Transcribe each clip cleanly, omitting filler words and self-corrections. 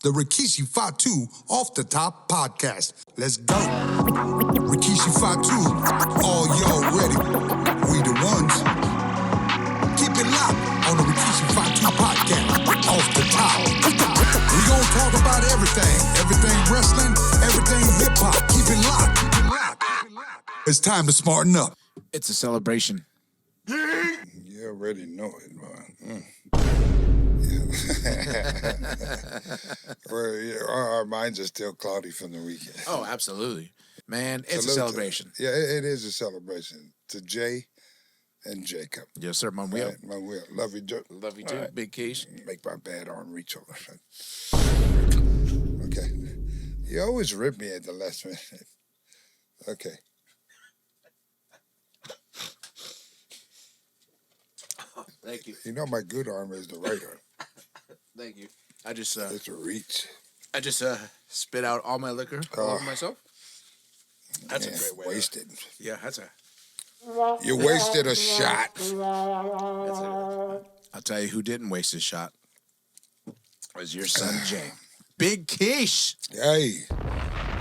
the Rikishi Fatu Off the Top podcast. Let's go. Rikishi Fatu, all y'all ready? We the ones. Keep it locked on the Rikishi Fatu podcast. Off the Top. We gon' talk about everything wrestling, everything hip hop. Keep it locked. It's time to smarten up. It's a celebration. You already know it, man. Our minds are still cloudy from the weekend. Oh, absolutely. Man, it's a celebration. It is a celebration. To Jay and Jacob. Yes, sir, my wheel. Right, my wheel. Love you, Joe. Love you too, right. Big Keish. Make my bad arm reach over. Okay. You always rip me at the last minute. Okay. Thank you. You know my good arm is the right arm. Thank you. I just it's a reach. I just spit out all my liquor all over myself. That's a great way. Wasted. Yeah, that's a. You wasted a shot. I'll tell you who didn't waste his shot. Was your son Jay. Big Keish. Hey.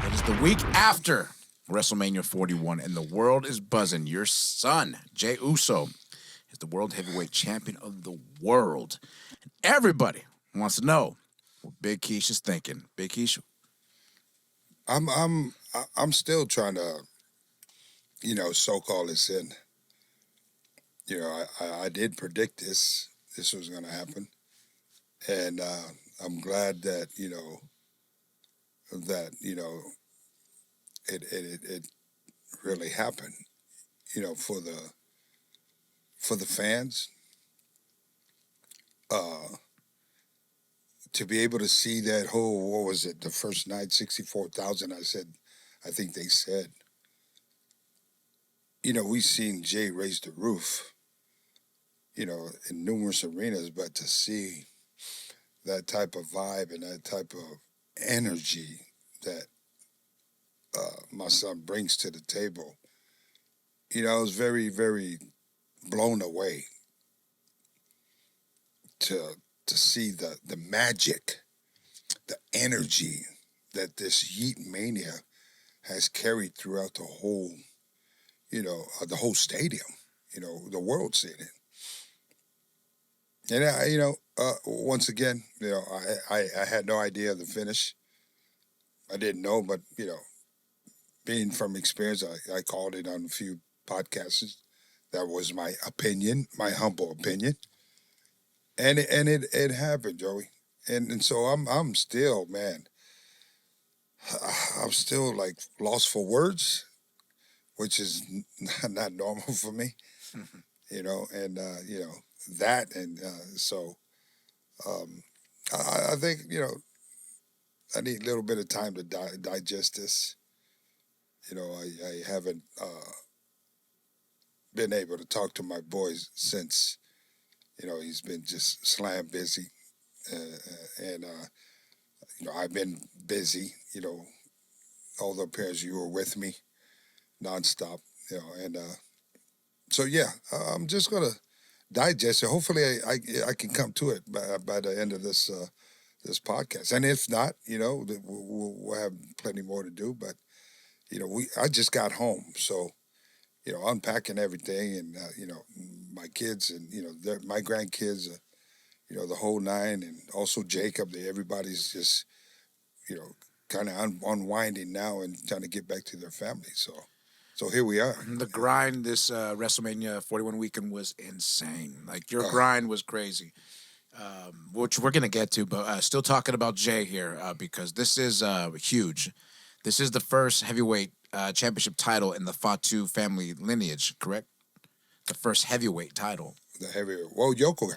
It is the week after WrestleMania 41, and the world is buzzing. Your son, Jey Uso, is the World Heavyweight Champion of the world. And everybody wants to know what Big Keish is thinking. Big Keish. I'm still trying to, soak all this in. I did predict this was going to happen. And I'm glad that, it really happened, for the fans. To be able to see that whole, what was it, the first night, 64,000, I think they said. We've seen Jay raise the roof, in numerous arenas, but to see that type of vibe and that type of energy that my son brings to the table, I was very, very blown away to see the magic, the energy that this Yeet Mania has carried throughout the whole, the whole stadium, the world seeing it. And, once again, I had no idea of the finish. I didn't know, but, being from experience, I called it on a few podcasts. That was my opinion, my humble opinion. And it happened, Joey. And so I'm still, man, I'm still like lost for words, which is not normal for me, that. And so I think, I need a little bit of time to digest this. I haven't been able to talk to my boys since, he's been just slam busy. And I've been busy, all the appearances you were with me nonstop, and so, yeah, I'm just going to digest it. Hopefully I can come to it by the end of this podcast. And if not, we'll have plenty more to do. But, I just got home. So, unpacking everything and, my kids and, my grandkids, the whole nine, and also Jacob, everybody's just, kind of unwinding now and trying to get back to their families. So here we are. The grind this WrestleMania 41 weekend was insane. Like, your grind was crazy, which we're going to get to, but still talking about Jay here because this is huge. This is the first heavyweight championship title in the Fatu family lineage, correct? The first heavyweight title. The heavyweight. Well, Yoko,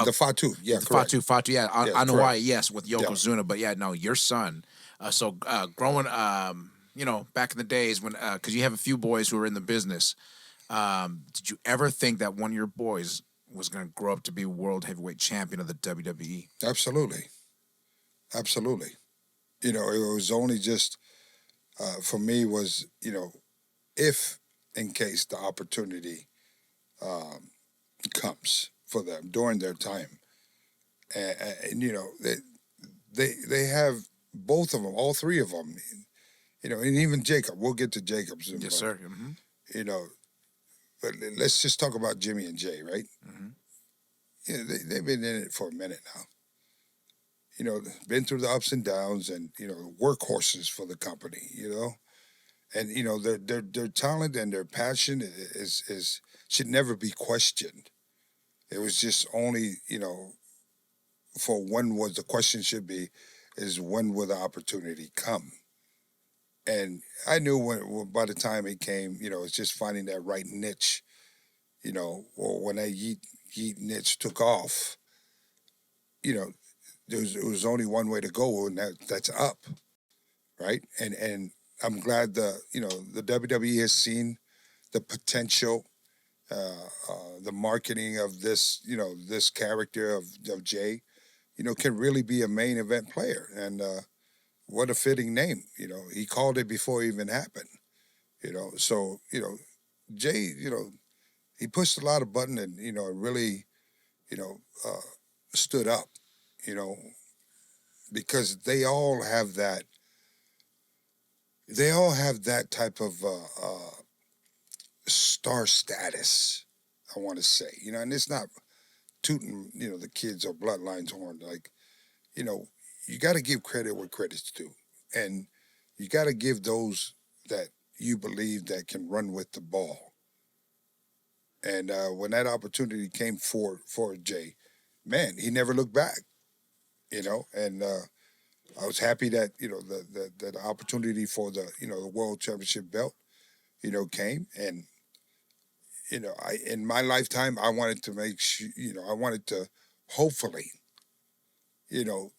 the Fatu. Yeah, the correct. Fatu, yeah. Yes, on correct. Hawaii, yes, with Yokozuna. But, yeah, no, your son. So growing, back in the days when, because you have a few boys who are in the business, did you ever think that one of your boys was going to grow up to be world heavyweight champion of the WWE? Absolutely. It was only just, for me was, if in case the opportunity comes for them during their time. And they have both of them, all three of them. And even Jacob. We'll get to Jacob's. Yes, sir. Mm-hmm. You know, but let's just talk about Jimmy and Jay, right? Mm-hmm. They've been in it for a minute now. Been through the ups and downs, and workhorses for the company. And their talent and their passion is should never be questioned. It was just only for when was the question should be is when will the opportunity come. And I knew by the time it came, it's just finding that right niche, or when that yeet niche took off, you know, there was only one way to go, and that's up, right? And I'm glad the WWE has seen the potential, the marketing of this character of Jay, can really be a main event player, and what a fitting name, he called it before it even happened, so Jay, he pushed a lot of button and really, you know, uh, stood up, you know, because they all have that type of star status. I want to say, and it's not tooting, the kids or bloodlines horn. Like, you know, you got to give credit where credit's due, and you got to give those that you believe that can run with the ball. And when that opportunity came for Jay, man, he never looked back. And I was happy that the opportunity for the world championship belt came. And I in my lifetime I wanted to make sure, I wanted to hopefully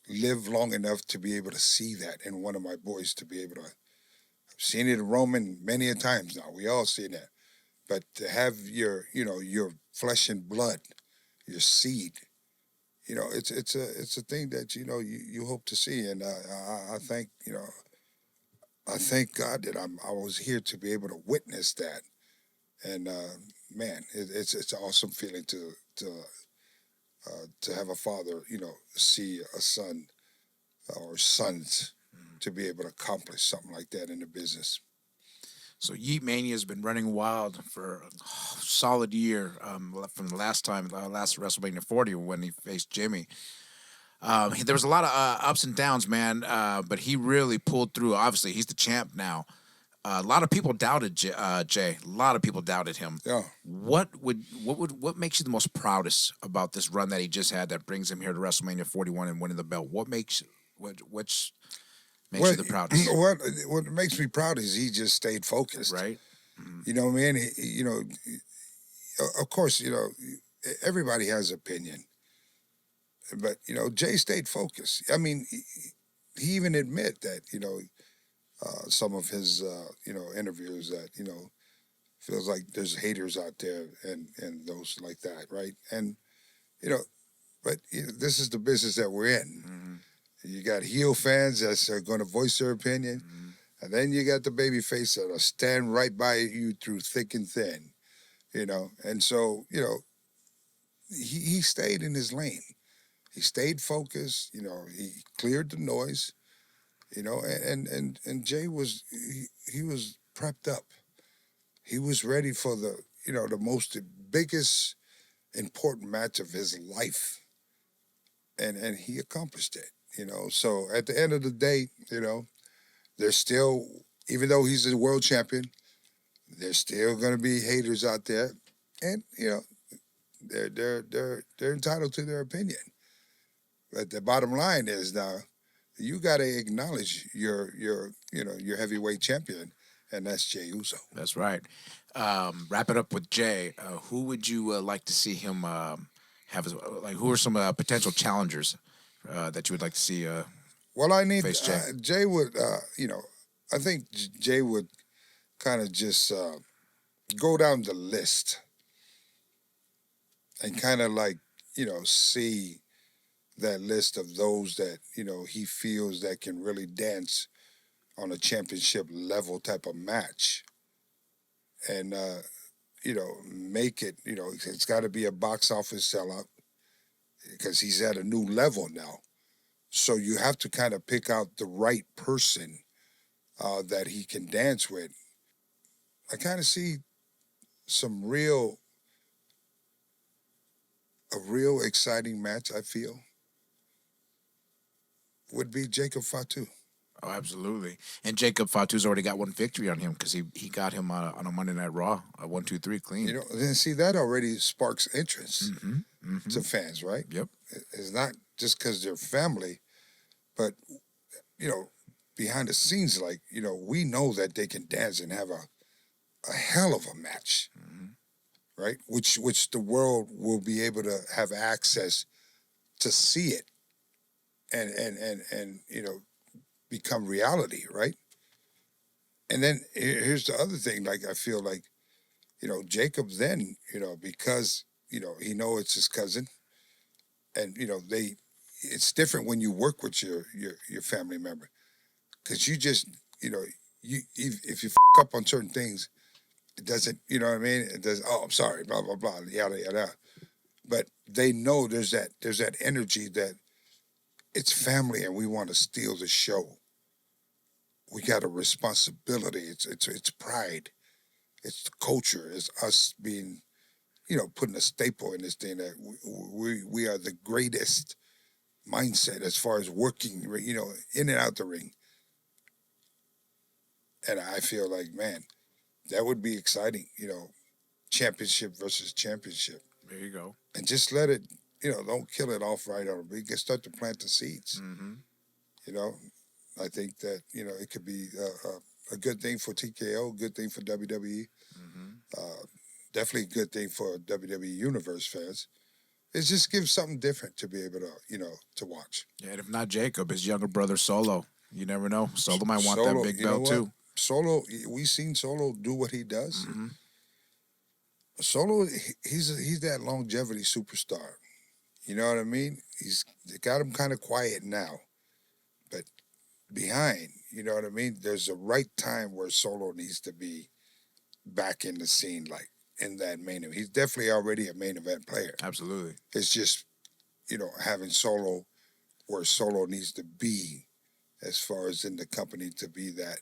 live long enough to be able to see that, and one of my boys to be able to. I've seen it in Roman many a times now. We all see that, but to have your flesh and blood, your seed, it's a thing that you hope to see. And I think I thank God that I was here to be able to witness that. And man, it's an awesome feeling to have a father, see a son or sons to be able to accomplish something like that in the business. So Yeet Mania has been running wild for a solid year, from the last time, last WrestleMania 40 when he faced Jimmy. There was a lot of ups and downs, man, but he really pulled through. Obviously, he's the champ now. A lot of people doubted Jay. A lot of people doubted him. Yeah. What makes you the most proudest about this run that he just had that brings him here to WrestleMania 41 and winning the belt? Which makes you the proudest? What makes me proud is he just stayed focused. Right. You know what I mean? Of course, everybody has opinion, but Jay stayed focused. I mean, he even admit that some of his interviews that feels like there's haters out there and those like that, right? And but this is the business that we're in. Mm-hmm. You got heel fans that are going to voice their opinion, Mm-hmm. and then you got the baby face that'll stand right by you through thick and thin, And so he stayed in his lane. He stayed focused. He cleared the noise. And Jay was he was prepped up. He was ready for the most biggest important match of his life, and he accomplished it. So at the end of the day, there's still, even though he's a world champion, there's still going to be haters out there, and they're entitled to their opinion. But the bottom line is now, you got to acknowledge your heavyweight champion, and that's Jey Uso. That's right. Wrap it up with Jay. Who would you like to see him have? Who are some potential challengers that you would like to see? Well, I need face Jay. Jay would. I think Jay would kind of just go down the list and kind of see that list of those that he feels that can really dance on a championship level type of match, and make it. It's got to be a box office sellout because he's at a new level now. So you have to kind of pick out the right person that he can dance with. I kind of see some a real exciting match, I feel, would be Jacob Fatu. Oh, absolutely. And Jacob Fatu's already got one victory on him because he got him on a Monday Night Raw, a 1-2-3 You clean. know, then see, that already sparks interest Mm-hmm. Mm-hmm. to fans, right? Yep. It's not just because they're family, but, you know, behind the scenes, like, you know, we know that they can dance and have a hell of a match, right? Which the world will be able to have access to see it and you know, become reality, right? And then here's the other thing, like I feel like, you know, Jacob then, you know, because, you know, he know it's his cousin and, you know, it's different when you work with your family member because you just, you know, if you up on certain things, it doesn't, you know what I mean? It does, oh, I'm sorry, blah, blah, blah, yada, yada. But they know there's that energy that it's family and we want to steal the show. We got a responsibility. It's pride. It's the culture. It's us being, you know, putting a staple in this thing that we are the greatest mindset as far as working, you know, in and out the ring. And I feel like, man, that would be exciting, you know, championship versus championship. There you go. And just let it, you know, don't kill it off right on. We can start to plant the seeds. Mm-hmm. You know, I think that, you know, it could be a good thing for TKO, good thing for WWE, Mm-hmm. definitely a good thing for WWE Universe fans. It just gives something different to be able to, you know, to watch. Yeah, and if not Jacob, his younger brother Solo. You never know. Solo might want that Solo, big you know belt what? too. Solo, we seen Solo do what he does. Mm-hmm. Solo, he's that longevity superstar. You know what I mean? He's got him kind of quiet now, but behind, you know what I mean? There's a right time where Solo needs to be back in the scene, like in that main event. He's definitely already a main event player. Absolutely. It's just, you know, having Solo where Solo needs to be as far as in the company to be that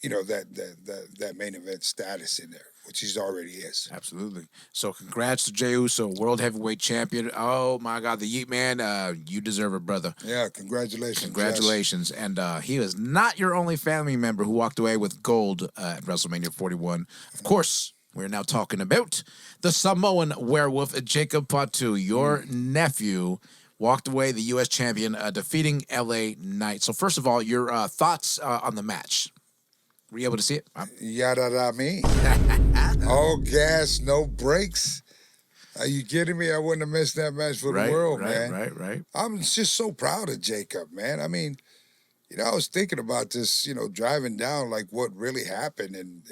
you know that main event status in there, which he's already is. Absolutely. So congrats to Jey Uso, world heavyweight champion. Oh my God, the Yeet Man, you deserve it, brother. Yeah, congratulations. Congratulations. And he was not your only family member who walked away with gold at WrestleMania 41. Of course, we're now talking about the Samoan werewolf, Jacob Fatu, your nephew. Walked away the U.S. champion, defeating L.A. Knight. So first of all, your thoughts on the match. Were you able to see it? Yada da me. All gas, no brakes. Are you kidding me? I wouldn't have missed that match for the world, man. Right. I'm just so proud of Jacob, man. I mean, you know, I was thinking about this, you know, driving down, like what really happened in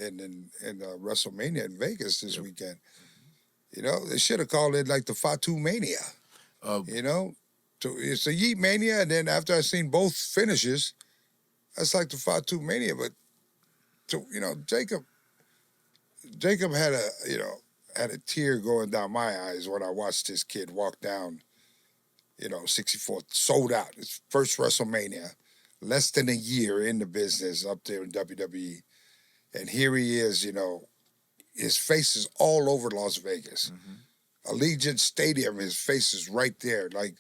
WrestleMania in Vegas this weekend. You know, they should have called it like the Fatu Mania. You know, it's a Yeet Mania, and then after I seen both finishes, that's like the Fatu Mania. But you know, Jacob had a tear going down my eyes when I watched this kid walk down, you know, 64th, sold out. His first WrestleMania, less than a year in the business up there in WWE. And here he is, you know, his face is all over Las Vegas. Allegiant Stadium, his face is right there. Like,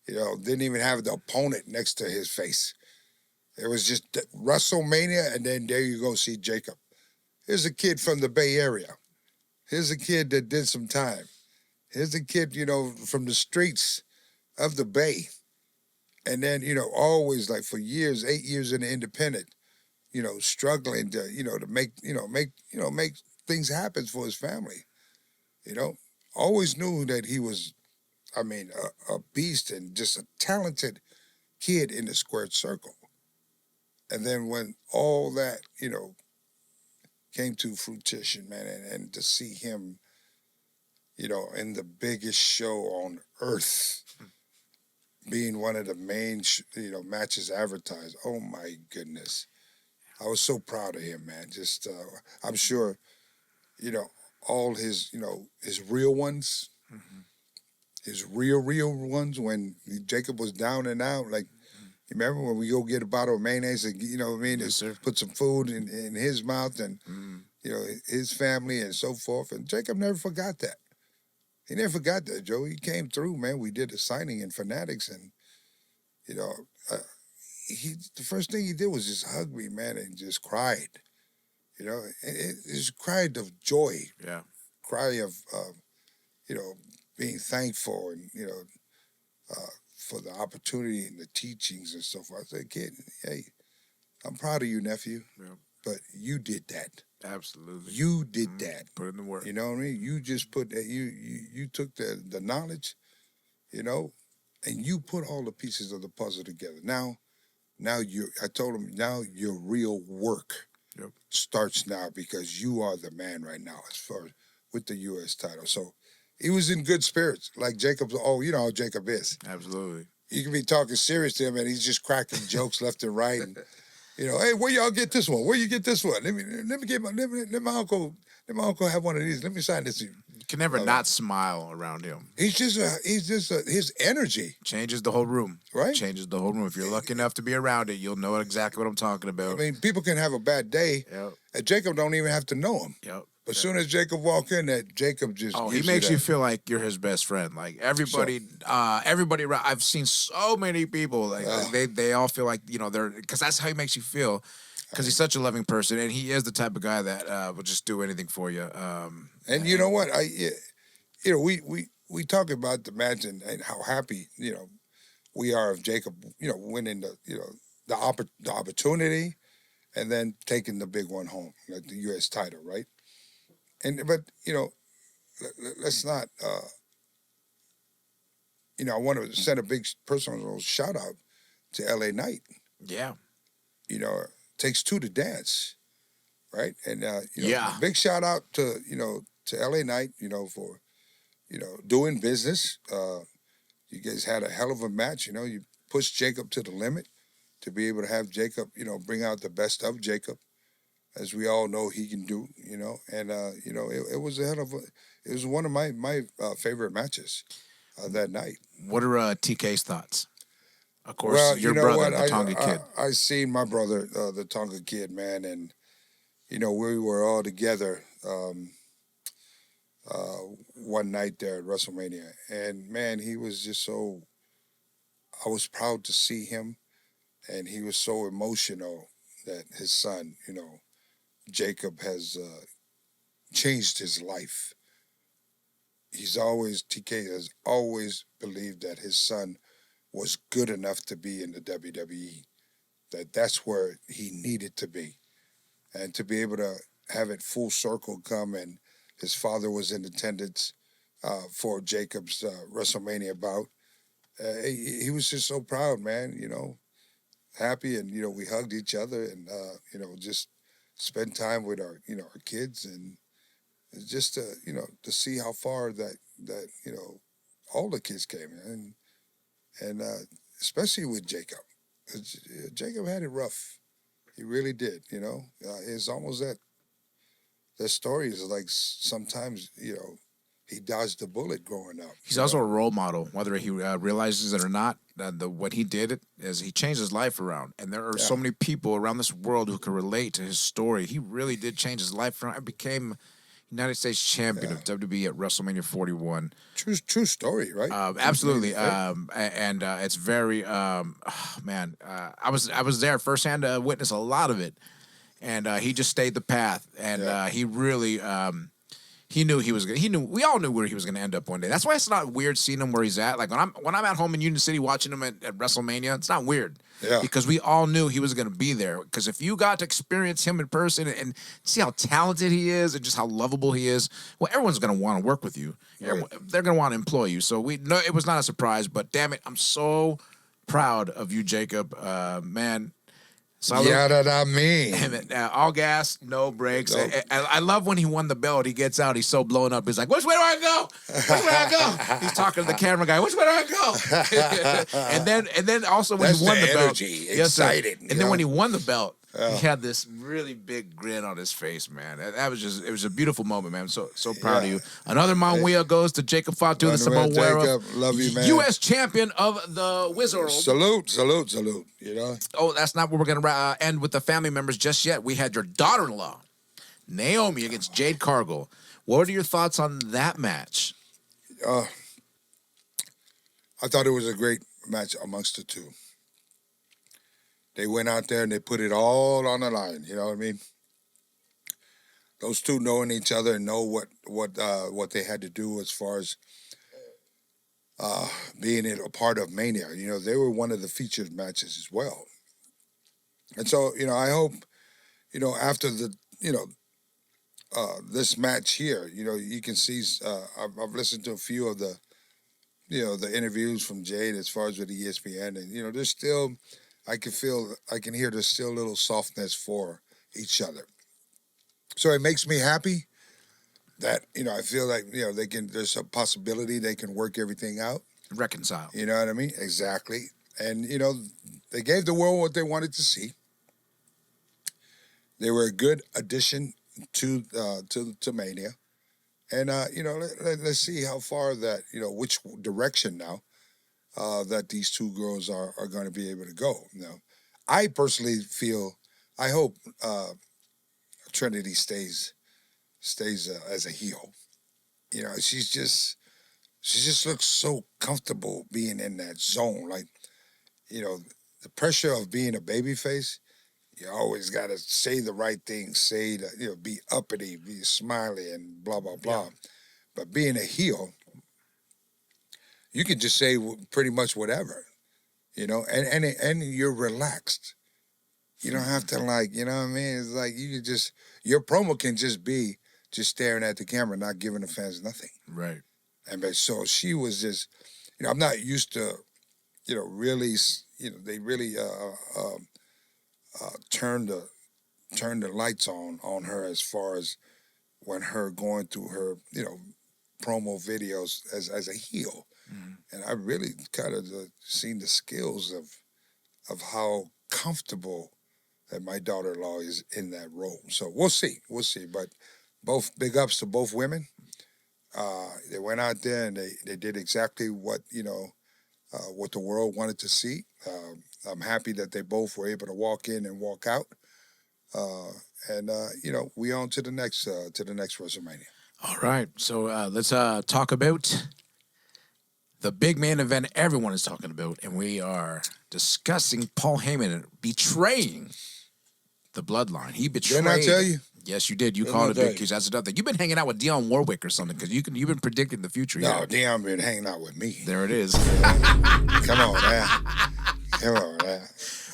you know, didn't even have the opponent next to his face. It was just WrestleMania, and then there you go, see Jacob. Here's a kid from the Bay Area. Here's a kid that did some time. Here's a kid, you know, from the streets of the Bay. And then, you know, always like for years, 8 years in the independent, you know, struggling to, you know, to make things happen for his family. You know, always knew that he was, I mean, a beast and just a talented kid in the squared circle. And then when all that, you know, came to fruition, man, and to see him, you know, in the biggest show on earth, being one of the main, matches advertised. Oh my goodness, I was so proud of him, man. Just, I'm sure, you know, all his, you know, his real ones, his real ones when Jacob was down and out. Like, you remember when we go get a bottle of mayonnaise and, you know what I mean? Yes, sir. Put some food in his mouth and, you know, his family and so forth. And Jacob never forgot that. He never forgot that, Joe. He came through, man. We did a signing in Fanatics and, you know, the first thing he did was just hug me, man, and just cried. You know, it just cried of joy. Yeah. Cry of, you know, being thankful and, you know, for the opportunity and the teachings and so forth. I said, kid, hey, I'm proud of you, nephew. Yeah. But you did that. Absolutely. You did that. Put in the work. You know what I mean? You just put that. You took the knowledge, you know, and you put all the pieces of the puzzle together. Now I told him now your real work starts now because you are the man right now as far as with the U.S. title. So he was in good spirits, like Jacob's. Oh, you know how Jacob is. Absolutely. You can be talking serious to him, and he's just cracking jokes left and right. And, you know, hey, where y'all get this one? Where you get this one? Let me get let my uncle have one of these. Let me sign this. You can never not smile around him. He's just his energy changes the whole room. Right? Changes the whole room. If you're lucky enough to be around it, you'll know exactly what I'm talking about. I mean, people can have a bad day, and Jacob don't even have to know him. Yep. But as soon as Jacob walk in, that Jacob just he makes you feel like you're his best friend. Like everybody, everybody. I've seen so many people. Like they all feel like, you know, they're, because that's how he makes you feel. Because he's such a loving person, and he is the type of guy that will just do anything for you. And you know what? You know, we talk about the match and how happy, you know, we are of Jacob, you know, winning the opportunity, and then taking the big one home, like the U.S. title, right? But you know, let's not. You know, I want to send a big personal shout out to L.A. Knight. Yeah. You know, takes two to dance, right? And you know, big shout out to L.A. Knight, you know, for, you know, doing business. You guys had a hell of a match. You know, you pushed Jacob to the limit to be able to have Jacob, you know, bring out the best of Jacob, as we all know he can do. You know, and you know, it was it was one of my favorite matches that night. What are TK's thoughts? Of course, well, your you know brother, what? the Tonga kid. I seen my brother, the Tonga kid, man, and you know, we were all together one night there at WrestleMania, and man, he was just so. I was proud to see him, and he was so emotional that his son, you know, Jacob, has changed his life. TK has always believed that his son was good enough to be in the WWE, that's where he needed to be. And to be able to have it full circle come, and his father was in attendance for Jacob's WrestleMania bout. He was just so proud, man, you know, happy. And, you know, we hugged each other and, you know, just spent time with our kids, and just to, you know, to see how far that you know, all the kids came in. And especially with Jacob. Jacob had it rough. He really did, you know. It's almost that story is like sometimes, you know, he dodged the bullet growing up. He's also a role model, whether he realizes it or not. What he did is he changed his life around. And there are so many people around this world who can relate to his story. He really did change his life around and became United States champion of WWE at WrestleMania 41. True story, right? Absolutely. And it's very, man, I was there firsthand to witness a lot of it. And he just stayed the path. And he really, he knew we all knew where he was going to end up one day. That's why it's not weird seeing him where he's at. Like when I'm at home in Union City watching him at WrestleMania, it's not weird. Yeah. Because we all knew he was going to be there. Because if you got to experience him in person and see how talented he is and just how lovable he is, well, everyone's going to want to work with you. Right. They're going to want to employ you. So it was not a surprise. But damn it, I'm so proud of you, Jacob. Man. Salute. Yeah, that I mean. All gas, no brakes. Nope. I love when he won the belt. He gets out. He's so blown up. He's like, which way do I go? Which way do I go? He's talking to the camera guy. Which way do I go? and then also when he won the belt. Excited. And then when he won the belt, He had this really big grin on his face, man. That was just, it was a beautiful moment, man. So proud of you. Another Mount goes to Jacob Fatu, the Samoa Jacob, love you, man. U.S. champion of the Wizard. Salute. You know. Oh, that's not where we're going to end with the family members just yet. We had your daughter-in-law, Naomi, against Jade Cargill. What are your thoughts on that match? I thought it was a great match amongst the two. They went out there and they put it all on the line. You know what I mean? Those two knowing each other and know what they had to do as far as being a part of Mania. You know, they were one of the featured matches as well. And so, you know, I hope, you know, after the, you know, this match here, you know, you can see, I've listened to a few of the, you know, the interviews from Jade as far as with the ESPN, and, you know, there's still, I can hear there's still a little softness for each other. So it makes me happy that, you know, I feel like, you know, there's a possibility they can work everything out. Reconcile. You know what I mean? Exactly. And, you know, they gave the world what they wanted to see. They were a good addition to Mania. And, you know, let's see how far that, you know, which direction now that these two girls are going to be able to go. You know, I personally feel, I hope Trinity stays as a heel. You know, she just looks so comfortable being in that zone. Like, you know, the pressure of being a babyface, you always got to say the right thing, you know, be uppity, be smiley, and blah, blah, blah. Yeah. But being a heel, you can just say pretty much whatever, you know, and you're relaxed. You don't have to, like, you know what I mean? It's like you can just, your promo can just be just staring at the camera, not giving the fans nothing. Right. And so she was just, you know, I'm not used to, you know, really, you know, they really turned the lights on her as far as when her going through her, you know, promo videos as a heel. Mm-hmm. And I really kind of seen the skills of how comfortable that my daughter-in-law is in that role. So we'll see. But both big ups to both women. They went out there and they did exactly what, you know, what the world wanted to see. I'm happy that they both were able to walk in and walk out. And you know, we on to the next WrestleMania. All right. So let's talk about the big main event everyone is talking about, and we are discussing Paul Heyman betraying the bloodline. He betrayed. Didn't I tell you? Yes, you did. You called it big because that's another thing. You've been hanging out with Dionne Warwick or something because you've been predicting the future. No, Dionne been hanging out with me. There it is. Come on, man.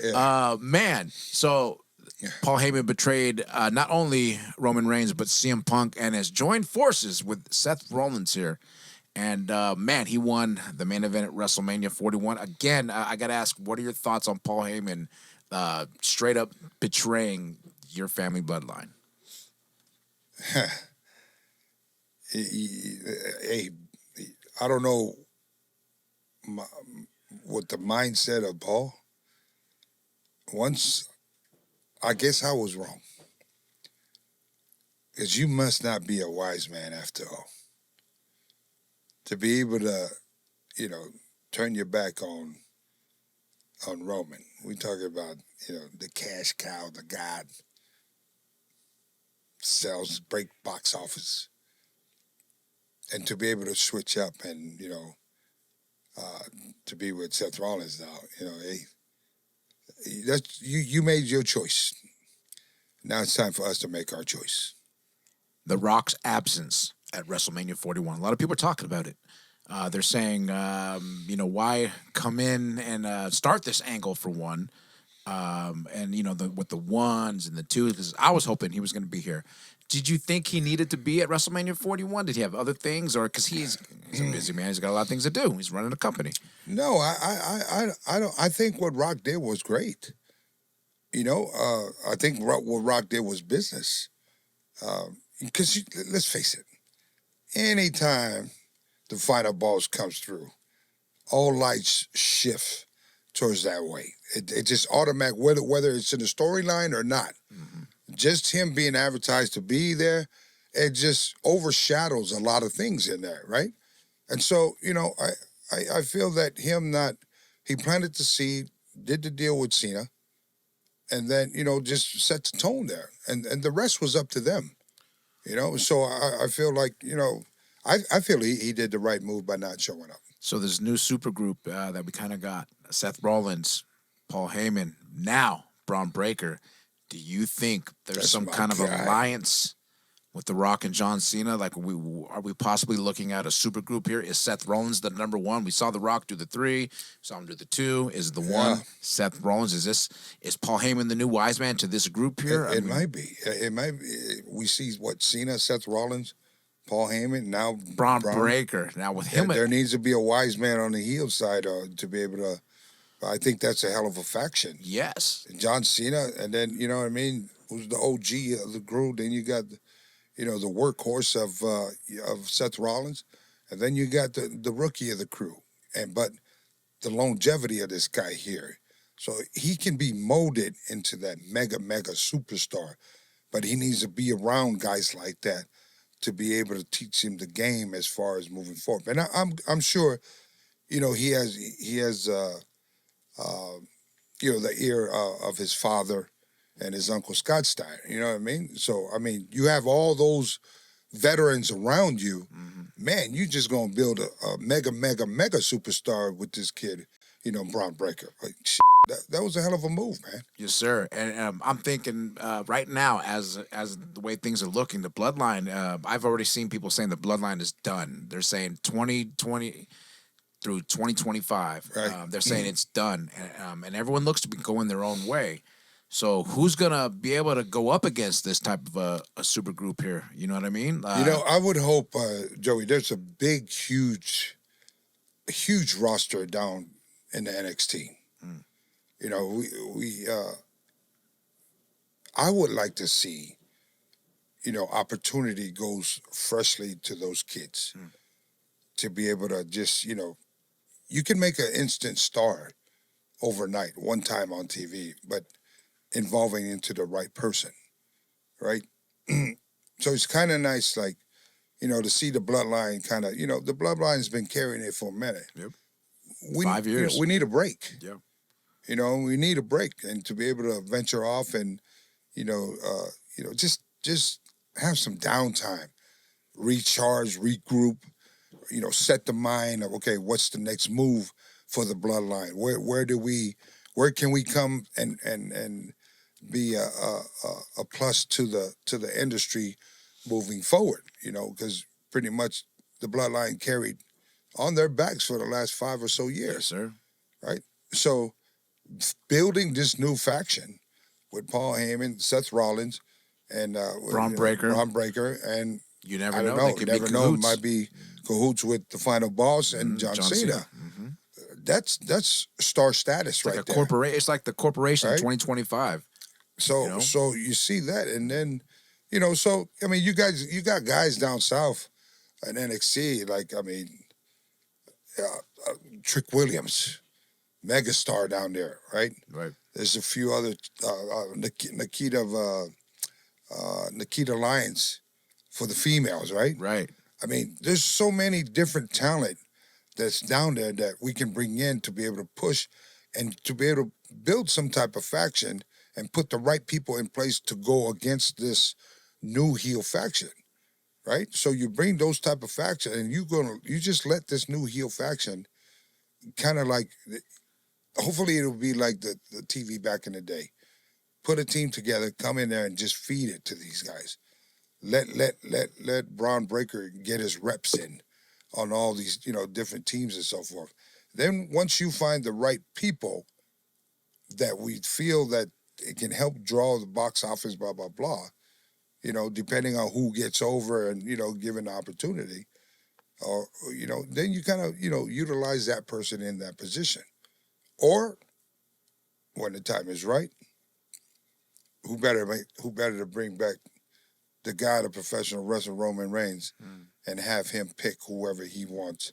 Yeah. Man. So Paul Heyman betrayed not only Roman Reigns but CM Punk and has joined forces with Seth Rollins here. And, man, he won the main event at WrestleMania 41. Again, I got to ask, what are your thoughts on Paul Heyman straight up betraying your family bloodline? Hey, I don't know what the mindset of Paul. Once, I guess I was wrong. Because you must not be a wise man after all. To be able to, you know, turn your back on Roman. We talking about, you know, the cash cow, the god, sells, break box office. And to be able to switch up and, you know, to be with Seth Rollins now, you know, hey, that's, you made your choice. Now it's time for us to make our choice. The Rock's absence at WrestleMania 41. A lot of people are talking about it. They're saying, you know, why come in and start this angle for one, and you know, with the ones and the twos. Because I was hoping he was going to be here. Did you think he needed to be at WrestleMania 41? Did he have other things, or because he's a busy man, he's got a lot of things to do. He's running a company. No, I don't. I think what Rock did was great. You know, I think what Rock did was business. Because let's face it, anytime the final boss comes through, all lights shift towards that way. It just automatic, whether it's in the storyline or not. Just him being advertised to be there, it just overshadows a lot of things in there, right? And so, I feel that he planted the seed, did the deal with Cena, and then, just set the tone there. And the rest was up to them, So I feel like, I feel he did the right move by not showing up. So this new supergroup that we kind of got, Seth Rollins, Paul Heyman, now Braun Breaker. Do you think there's That's some my kind of guy. alliance with The Rock and John Cena? Like, are we possibly looking at a supergroup here? Is Seth Rollins the number one? We saw The Rock do the 3, saw him do the 2. Is the one Seth Rollins? Is Paul Heyman the new wise man to this group here? It might be. It might be. We see what Cena, Seth Rollins, Paul Heyman, now Braun Breaker. Now with him, there needs to be a wise man on the heel side to be able to. I think that's a hell of a faction. Yes. John Cena, and then, you know what I mean, who's the OG of the group. Then you got, the workhorse of Seth Rollins. And then you got the rookie of the crew. But the longevity of this guy here. So he can be molded into that mega superstar. But he needs to be around guys like that to be able to teach him the game as far as moving forward. And I'm sure, he has the ear of his father and his uncle Scott Steiner. You know what I mean? So, you have all those veterans around you. Man, you just going to build a mega superstar with this kid, Braun Breaker. Like, that was a hell of a move, man. Yes, sir. And I'm thinking right now, as the way things are looking, the Bloodline, I've already seen people saying the Bloodline is done. They're saying 2020 through 2025. Right. They're saying it's done. And everyone looks to be going their own way. So who's going to be able to go up against this type of a super group here? You know what I mean? I would hope, Joey, there's a big, huge roster down in the NXT. I would like to see, opportunity goes freshly to those kids to be able to just, you can make an instant star overnight, one time on TV, but involving into the right person, right? So it's kind of nice, like, to see the Bloodline kind of, the Bloodline's been carrying it for a minute. Yep. We, 5 years. We need a break. Yep. We need a break, and to be able to venture off and, just have some downtime, recharge, regroup, set the mind of, okay, what's the next move for the Bloodline? Where can we come and be a plus to the industry moving forward? Because pretty much the Bloodline carried on their backs for the last 5 or so years. Yes, sir. Right? So building this new faction with Paul Heyman, Seth Rollins, and Braun Breaker. And you never I don't know. know. They could Never be know. cahoots. Might be cahoots with the final boss and John Cena. That's star status It's right like there. It's like the corporation Right? 2025. So you see that, and then you got guys down south in NXT, like Trick Williams, megastar down there, right? Right. There's a few other Nikita Lyons for the females, right? Right. There's so many different talent that's down there that we can bring in to be able to push and to be able to build some type of faction and put the right people in place to go against this new heel faction, right? So you bring those type of faction and you just let this new heel faction kind of like, hopefully it'll be like the TV back in the day. Put a team together, come in there and just feed it to these guys. Let Braun Breaker get his reps in on all these, different teams and so forth. Then once you find the right people that we feel that it can help draw the box office, blah, blah, blah, depending on who gets over and, given the opportunity, or, then you kind of, utilize that person in that position. Or when the time is right, who better to bring back the god of professional wrestling, Roman Reigns, and have him pick whoever he wants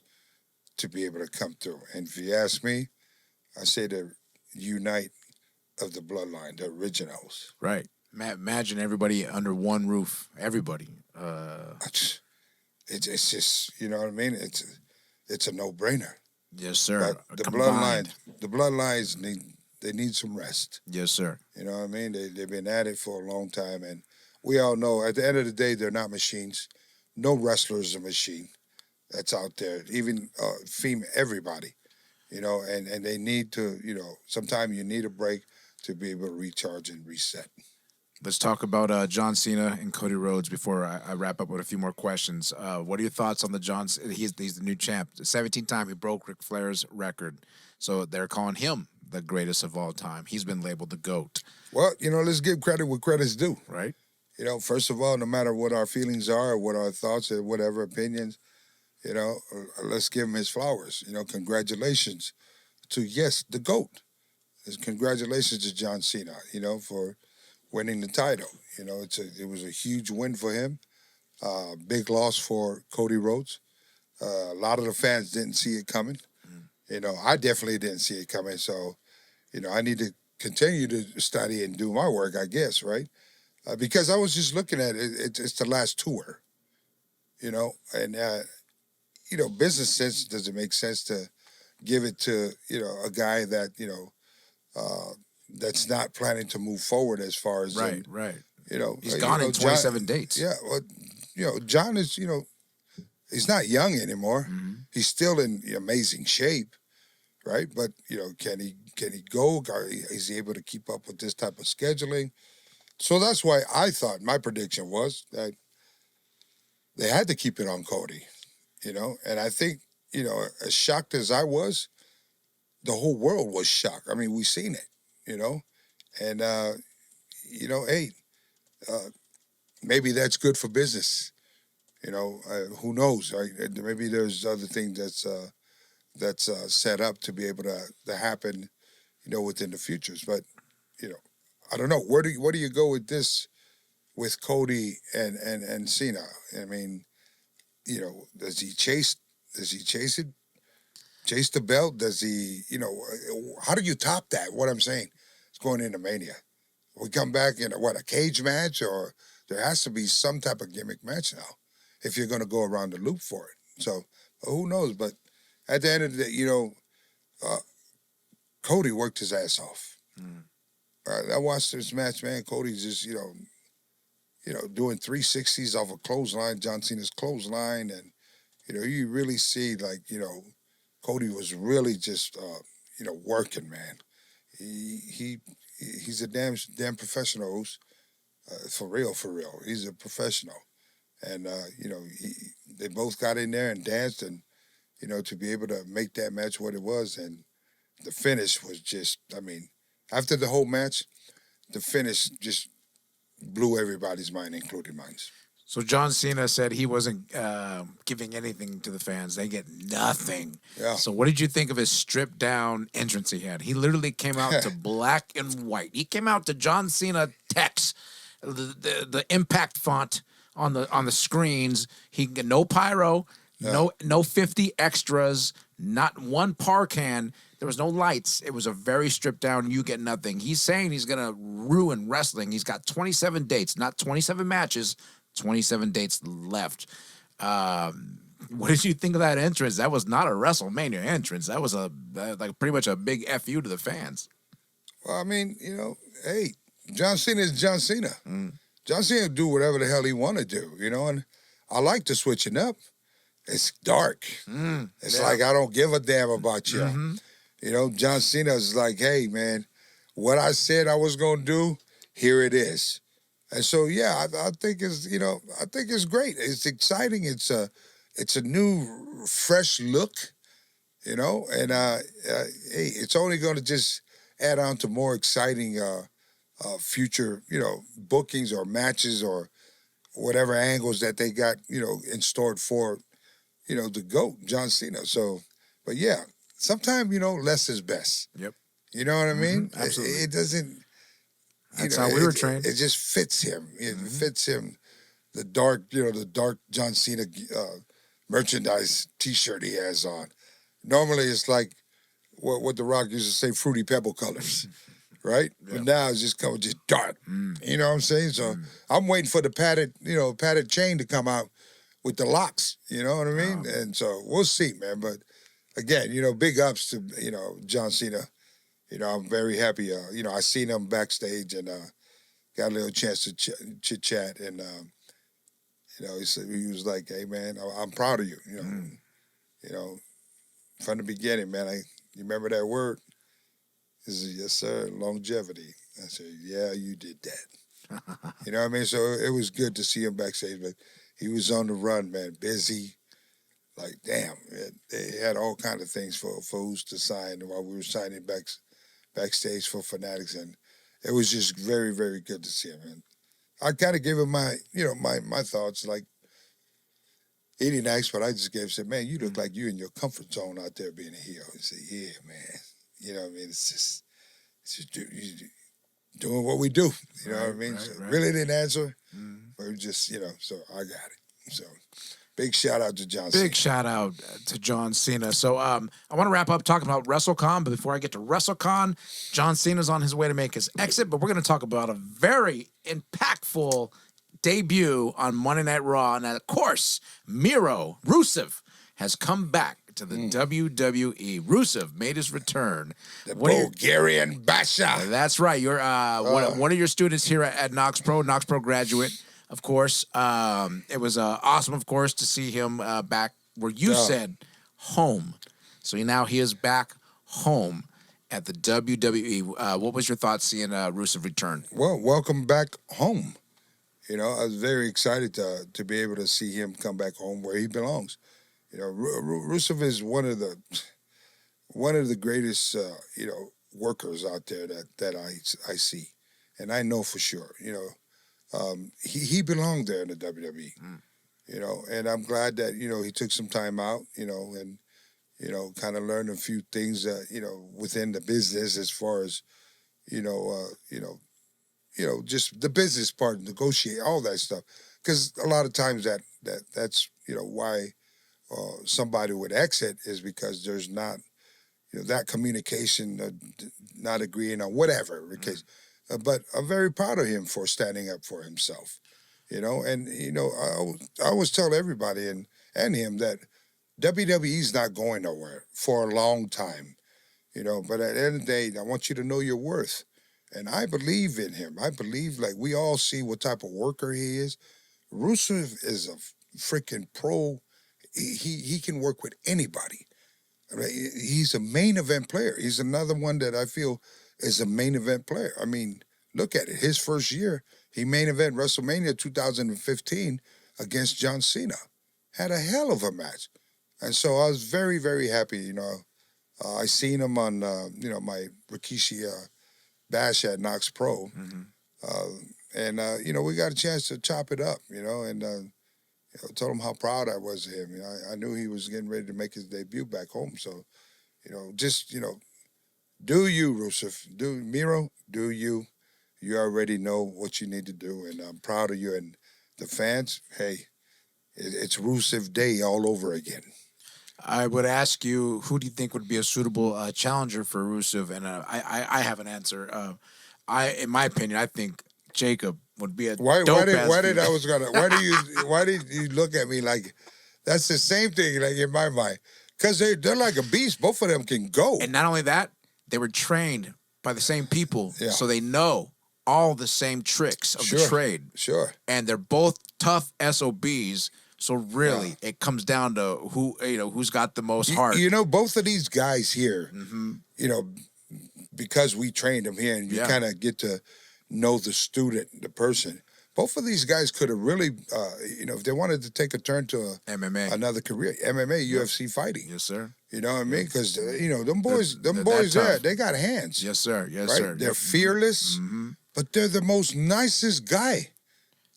to be able to come through. And if you ask me, I say the unite of the bloodline, the originals. Right. Imagine everybody under one roof. Everybody. It's just, you know what I mean. It's a no brainer. Yes, sir. But the Combined. bloodlines need some rest. Yes, sir. You know what I mean? They've been at it for a long time, and we all know at the end of the day they're not machines. No wrestler is a machine that's out there. Even female, everybody. You know, and they need to. You know, sometimes you need a break to be able to recharge and reset. Let's talk about John Cena and Cody Rhodes before I wrap up with a few more questions. What are your thoughts on the John? He's the new champ. The 17th time he broke Ric Flair's record, so they're calling him the greatest of all time. He's been labeled the GOAT. Well, you know, let's give credit where credit's due. Right. You know, first of all, no matter what our feelings are, or what our thoughts, or whatever opinions, you know, let's give him his flowers. You know, congratulations to the GOAT. Congratulations to John Cena. You know, for winning the title. You know, it was a huge win for him. Big loss for Cody Rhodes. A lot of the fans didn't see it coming. You know, I definitely didn't see it coming. So, you know, I need to continue to study and do my work, I guess, right? Because I was just looking at it. It's the last tour, you know, and, you know, business sense, does it make sense to give it to, you know, a guy that, you know, that's not planning to move forward as far as right. You know, he's gone in 27 John, dates. Yeah, well, you know, John is, you know, he's not young anymore. Mm-hmm. He's still in amazing shape, right? But you know, can he go? Is he able to keep up with this type of scheduling? So that's why I thought my prediction was that they had to keep it on Cody, you know. And I think, you know, as shocked as I was, the whole world was shocked. I mean, we seen it, you know, and you know, hey, maybe that's good for business. You know, who knows? Right? Maybe there's other things that's set up to be able to happen, you know, within the futures. But you know, I don't know. Where do you go with this, with Cody and Cena? I mean, you know, does he chase it? Chase the belt? Does he? You know, how do you top that? What I'm saying, it's going into Mania. We come back in a cage match, or there has to be some type of gimmick match now if you're going to go around the loop for it. So who knows? But at the end of the day, you know, Cody worked his ass off. I watched this match, man. Cody's just, you know, doing 360s off a clothesline, John Cena's clothesline, and you know, you really see, like, you know, Cody was really just, you know, working, man. He's a damn professional. For real. He's a professional. And, you know, they both got in there and danced, and, you know, to be able to make that match what it was. And the finish was just, I mean, after the whole match, the finish just blew everybody's mind, including mine. So John Cena said he wasn't giving anything to the fans. They get nothing. Yeah. So what did you think of his stripped down entrance he had? He literally came out to black and white. He came out to John Cena text, the impact font on the screens. He no pyro, no 50 extras, not one par can. There was no lights. It was a very stripped down, you get nothing. He's saying he's going to ruin wrestling. He's got 27 dates, not 27 matches, 27 dates left. What did you think of that entrance? That was not a WrestleMania entrance. That was like pretty much a big FU to the fans. Well, I mean, you know, hey, John Cena is John Cena. John Cena do whatever the hell he want to do, you know, and I like the switching up. It's dark. It's like, I don't give a damn about you. Mm-hmm. You know, John Cena's like, hey, man, what I said I was going to do, here it is. And so, yeah, I think it's, you know, I think it's great. It's exciting. It's a new, fresh look, you know, and hey, it's only going to just add on to more exciting future, you know, bookings or matches or whatever angles that they got, you know, in store for, you know, the GOAT, John Cena. So, but yeah, sometimes, you know, less is best. Yep. You know what I mean? Absolutely. It doesn't. That's how we were trained. It just fits him. It fits him. The dark John Cena merchandise T-shirt he has on. Normally, it's like what the Rock used to say, fruity pebble colors, right? Yeah. But now it's just coming just dark. You know what I'm saying? So I'm waiting for the padded chain to come out with the locks. You know what I mean? And so we'll see, man. But again, big ups to John Cena. I'm very happy. I seen him backstage and got a little chance to chit chat, and he was like, "Hey, man, I'm proud of you." From the beginning, man. You remember that word? He said, "Yes, sir, longevity." I said, "Yeah, you did that." You know what I mean? So it was good to see him backstage, but he was on the run, man, busy. Like, damn, they had all kind of things for who's to sign while we were signing backstage for Fanatics, and it was just very, very good to see him. And I kind of gave him my thoughts, like he didn't ask, but I just said, "Man, you look like you in your comfort zone out there being a heel." He said, "Yeah, man. You know what I mean? It's just doing what we do." You know what I mean? So really didn't answer, but just so I got it. So. Big shout out to John Cena. Big shout out to John Cena. So I want to wrap up talking about WrestleCon, but before I get to WrestleCon, John Cena's on his way to make his exit, but we're going to talk about a very impactful debut on Monday Night Raw. And of course, Miro Rusev has come back to the WWE. Rusev made his return. The Bulgarian Basha. That's right. You're one of your students here at Knox Pro graduate. Of course, it was awesome, of course, to see him back where you said home. So now he is back home at the WWE. What was your thoughts seeing Rusev return? Well, welcome back home. I was very excited to be able to see him come back home where he belongs. Rusev is one of the greatest workers out there that I see, and I know for sure. He belonged there in the WWE, and I'm glad that, he took some time out, and, kind of learned a few things that, within the business as far as, just the business part, negotiate, all that stuff. Because a lot of times that's, why somebody would exit is because there's not, that communication, not agreeing on whatever, because but I'm very proud of him for standing up for himself, and I always tell everybody and him that WWE's not going nowhere for a long time, but at the end of the day, I want you to know your worth, and I believe in him. I believe, like, we all see what type of worker he is. Rusev is a freaking pro. He can work with anybody. I mean, he's a main event player. He's another one that I feel is a main event player. I mean, look at it. His first year, he main event WrestleMania 2015 against John Cena. Had a hell of a match. And so I was very, very happy, I seen him on, my Rikishi bash at Knox Pro. And we got a chance to chop it up, and told him how proud I was of him. I knew he was getting ready to make his debut back home. So, do you, Rusev? Miro, do you? You already know what you need to do, and I'm proud of you. And the fans, hey, it's Rusev Day all over again. I would ask you, who do you think would be a suitable challenger for Rusev? And I have an answer. In my opinion, I think Jacob would be a why did you look at me like that's the same thing, like, in my mind? Because they're like a beast. Both of them can go. And not only that, they were trained by the same people, so they know all the same tricks of the trade. Sure. And they're both tough SOBs. So really, it comes down to who's got the most heart. Both of these guys here, because we trained them here, and you kind of get to know the student, the person. Both of these guys could have really, if they wanted to take a turn to MMA, another career, MMA, UFC fighting. Yes, sir. You know what I mean? Because them boys there, they got hands. Yes, sir. Yes, right? sir. They're fearless, but they're the most nicest guy.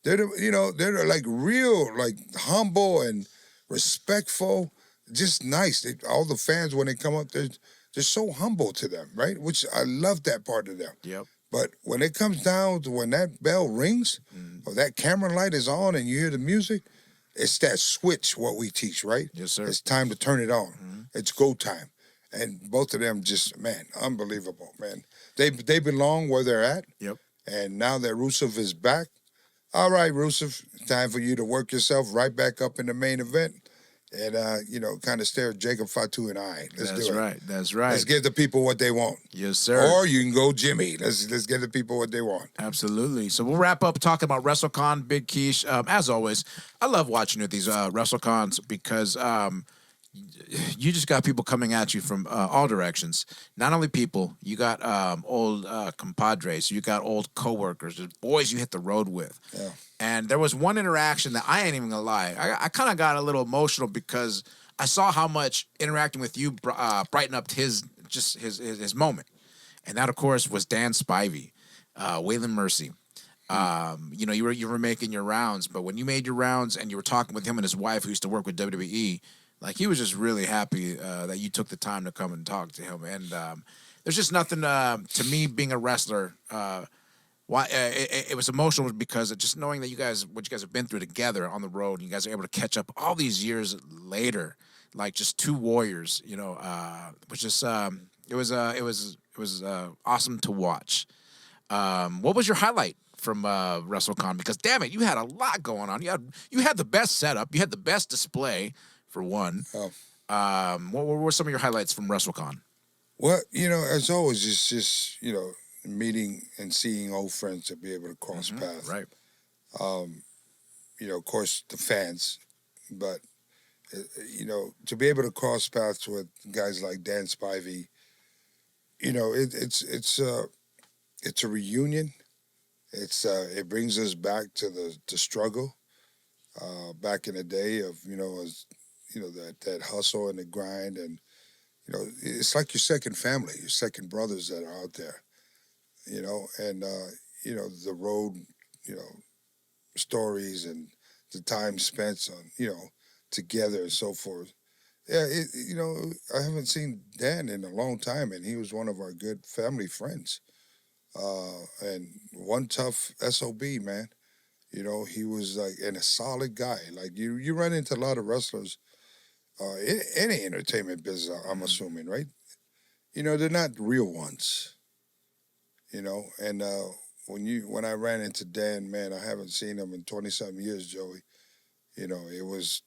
They're they're like real, like humble and respectful, just nice. All the fans, when they come up, they're so humble to them, right? Which I love that part of them. Yep. But when it comes down to when that bell rings or that camera light is on and you hear the music, it's that switch, what we teach, right? Yes, sir. It's time to turn it on. It's go time. and both of them just, man, unbelievable, man. They belong where they're at, Yep. and now that Rusev is back, all right, Rusev, time for you to work yourself right back up in the main event, and kind of stare Jacob Fatu in the eye. Let's That's do it. right. That's right. Let's give the people what they want. Yes, sir. Or you can go Jimmy. Let's give the people what they want. Absolutely. So we'll wrap up talking about WrestleCon, Big Quiche. As always, I love watching at these WrestleCons because you just got people coming at you from all directions. Not only people, you got old compadres, you got old coworkers, there's boys you hit the road with. Yeah. And there was one interaction that I ain't even gonna lie. I kind of got a little emotional because I saw how much interacting with you brightened up his moment. And that, of course, was Dan Spivey, Waylon Mercy. You were making your rounds, but when you made your rounds and you were talking with him and his wife, who used to work with WWE, like he was just really happy that you took the time to come and talk to him. And there's just nothing to me being a wrestler. Why it was emotional because of just knowing that what you guys have been through together on the road, and you guys are able to catch up all these years later, like just two warriors. Which is it was awesome to watch. What was your highlight from WrestleCon? Because damn it, you had a lot going on. You had the best setup. You had the best display for one. Oh. What were some of your highlights from WrestleCon? Well, as always, it's just meeting and seeing old friends to be able to cross paths. Right. Of course, the fans, but to be able to cross paths with guys like Dan Spivey, it's a reunion. It brings us back to the struggle back in the day of that hustle and the grind, and it's like your second family, your second brothers that are out there, and the road, stories and the time spent on together and so forth. Yeah, I haven't seen Dan in a long time, and he was one of our good family friends. And one tough SOB, man. He was and a solid guy. Like you run into a lot of wrestlers, in any entertainment business, I'm assuming, right? They're not real ones. And when I ran into Dan, man, I haven't seen him in 20-something years, Joey. It was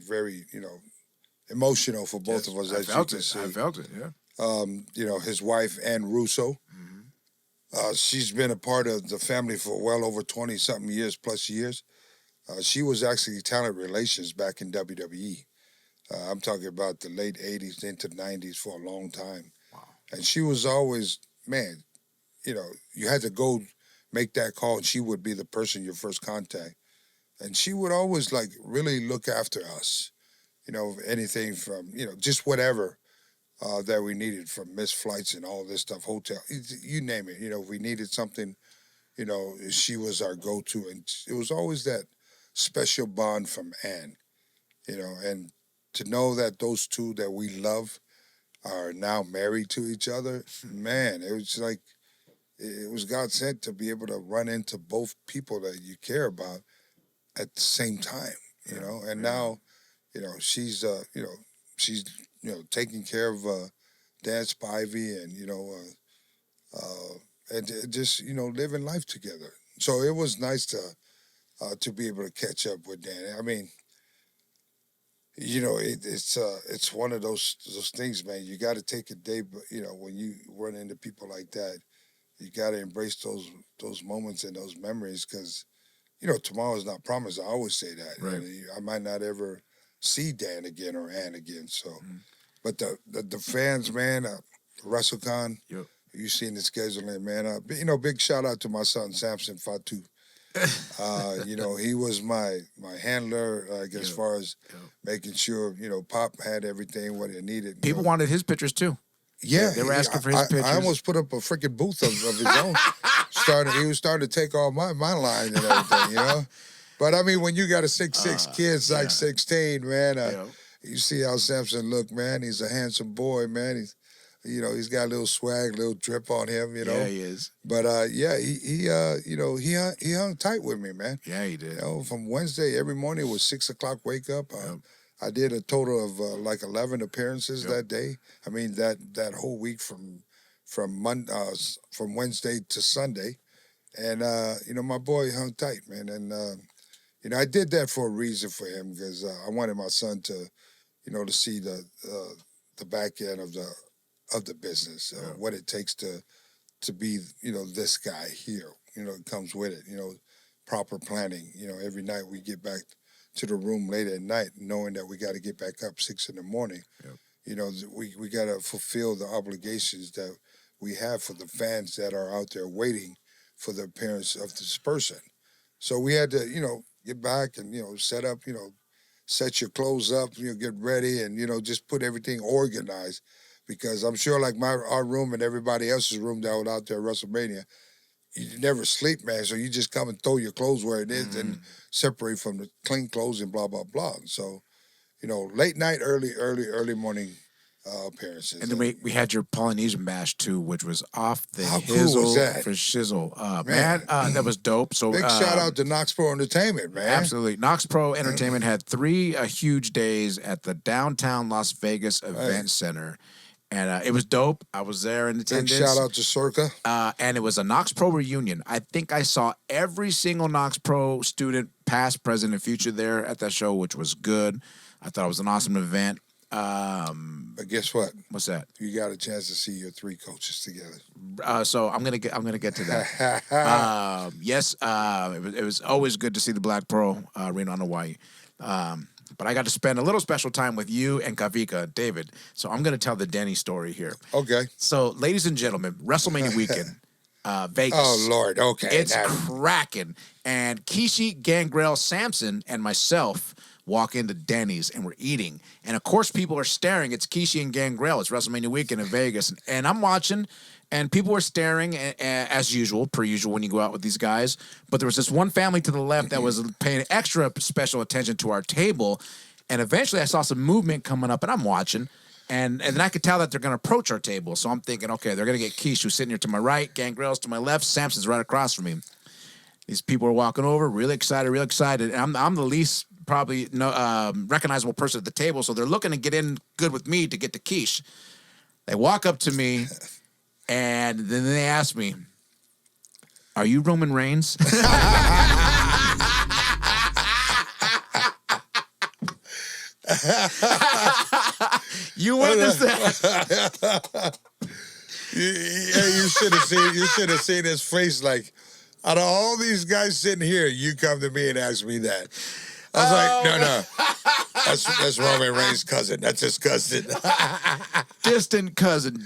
very, emotional for both of us, as you can see. I felt it, yeah. His wife, Ann Russo. She's been a part of the family for well over 20-something years. She was actually talent relations back in WWE. I'm talking about the late 80s into 90s for a long time. Wow. And she was always, man, you had to go make that call, and she would be the person, your first contact. And she would always, really look after us. Anything from, just whatever that we needed, from missed flights and all this stuff, hotel, you name it. If we needed something, she was our go-to. And it was always that special bond from Ann, and to know that those two that we love are now married to each other, man, it was it was God sent to be able to run into both people that you care about at the same time, and now, she's taking care of Dan Spivey, and and just living life together. So it was nice to be able to catch up with Dan. I mean, it's one of those things, man. You got to take a day, but when you run into people like that, you got to embrace those moments and those memories, because tomorrow is not promised. I always say that. Right. I might not ever see Dan again or Ann again. So, but the fans, man, WrestleCon. Yep. You seen the scheduling, man. Big shout out to my son Samson Fatu. He was my handler, as far as making sure Pop had everything what it needed. People wanted his pictures too. Yeah, they were asking for his pictures. I almost put up a freaking booth of his own. He was starting to take all my line and everything, But I mean, when you got a 6'6" kid, 16, man, you see how Samson look, man. He's a handsome boy, man. He's got a little swag, a little drip on him, Yeah, he is. But he hung tight with me, man. Yeah, he did. From Wednesday, every morning it was 6 o'clock wake up. I did a total of like 11 appearances that day. I mean that whole week from from Wednesday to Sunday, and my boy hung tight, man, and I did that for a reason for him because I wanted my son to to see the back end of the business, what it takes to be this guy here. It comes with it. Proper planning. Every night we get back to the room late at night, knowing that we got to get back up 6 in the morning. Yep. We got to fulfill the obligations that we have for the fans that are out there waiting for the appearance of this person. So we had to, get back and, set up, set your clothes up, get ready and, just put everything organized. Because I'm sure like our room and everybody else's room that was out there at WrestleMania, you never sleep, man. So you just come and throw your clothes where it is and separate from the clean clothes and blah, blah, blah. And so, late night, early morning appearances. And then we had your Polynesian bash too, which was off the How cool was that? for shizzle. Man, that was dope. So big shout out to Knox Pro Entertainment, man. Absolutely. Knox Pro Entertainment had 3 huge days at the downtown Las Vegas Event Center. And it was dope. I was there in attendance. Big shout out to Circa. And it was a Knox Pro reunion. I think I saw every single Knox Pro student, past, present, and future there at that show, which was good. I thought it was an awesome event. But guess what? What's that? You got a chance to see your 3 coaches together. So I'm gonna get to that. Yes, it was always good to see the Black Pro Reno on Hawaii. But I got to spend a little special time with you and Kavika, David. So I'm going to tell the Denny story here. Okay. So, ladies and gentlemen, WrestleMania weekend, Vegas. Oh, Lord. Okay. It's cracking. And Kishi, Gangrel, Samson, and myself walk into Denny's, and we're eating. And, of course, people are staring. It's Kishi and Gangrel. It's WrestleMania weekend in Vegas. And I'm watching, and people were staring, as usual, per usual when you go out with these guys. But there was this one family to the left that was paying extra special attention to our table. And eventually I saw some movement coming up, and I'm watching. And then I could tell that they're going to approach our table. So I'm thinking, okay, they're going to get Keish, who's sitting here to my right, Gangrel's to my left, Samson's right across from me. These people are walking over, really excited. And I'm the least probably recognizable person at the table, so they're looking to get in good with me to get to Keish. They walk up to me, and then they ask me, "Are you Roman Reigns?" You witnessed that. You should have seen his face. Like, out of all these guys sitting here, you come to me and ask me that. I was like, no. That's Roman Reigns' cousin. That's his cousin. Distant cousin.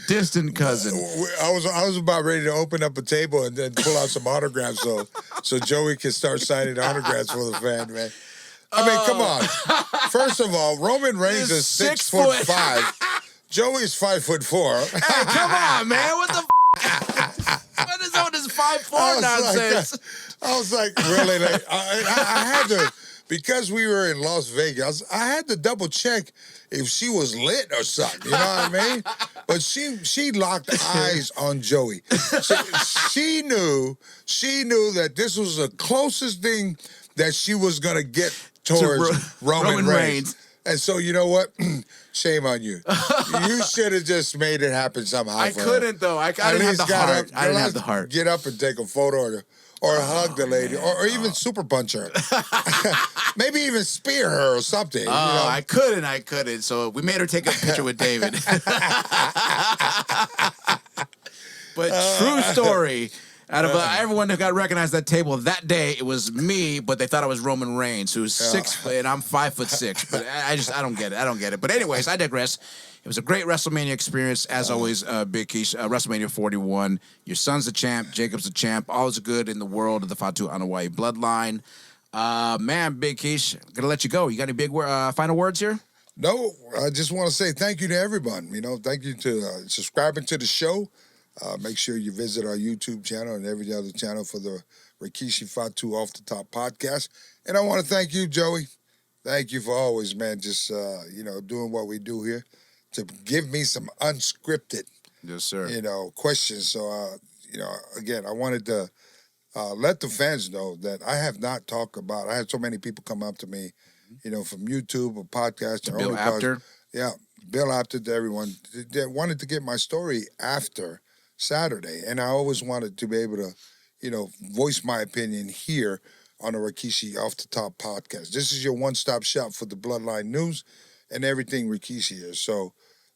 I was about ready to open up a table and then pull out some autographs so Joey can start signing autographs for the fan, man. I mean, come on. First of all, Roman Reigns is 6'5". Joey's 5'4". Hey, come on, man. What the what is all this 5'4" nonsense? I was like, really? Like, I had to, because we were in Las Vegas, I had to double check if she was lit or something. You know what I mean? But she locked eyes on Joey. She knew that this was the closest thing that she was gonna get towards Roman Reigns. And so, you know what? Shame on you. You should have just made it happen somehow. I couldn't, though. I didn't have the heart. I didn't have the heart. Get up and take a photo or hug the lady or even super punch her. Maybe even spear her or something. You know? I couldn't. So we made her take a picture with David. But true story. Out of everyone who got recognized at that table that day, it was me, but they thought I was Roman Reigns, who's 6 foot, and I'm 5'6". But I don't get it. But anyways, I digress. It was a great WrestleMania experience, as always, Big Keish. WrestleMania 41. Your son's the champ. Jacob's the champ. All's good in the world of the Fatu Hawaii bloodline. Man, Big Keish, gonna let you go. You got any big final words here? No, I just want to say thank you to everyone. Thank you to subscribing to the show. Make sure you visit our YouTube channel and every other channel for the Rikishi Fatu Off the Top podcast. And I want to thank you, Joey. Thank you for always, man, just, doing what we do here to give me some unscripted, yes, sir. Questions. So, again, I wanted to let the fans know that I have not talked about, I had so many people come up to me from YouTube or podcast. Or Bill only Apter. Yeah, Bill Apter to everyone. They wanted to get my story after Saturday, and I always wanted to be able to, voice my opinion here on the Rikishi Off the Top podcast. This is your one-stop shop for the Bloodline news and everything Rikishi is. So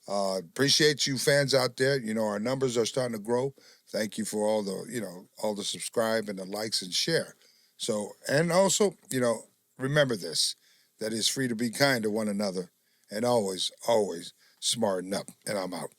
appreciate you fans out there. Our numbers are starting to grow. Thank you for all the subscribe and the likes and share. So, and also, remember this, that it's free to be kind to one another and always, always smarten up. And I'm out.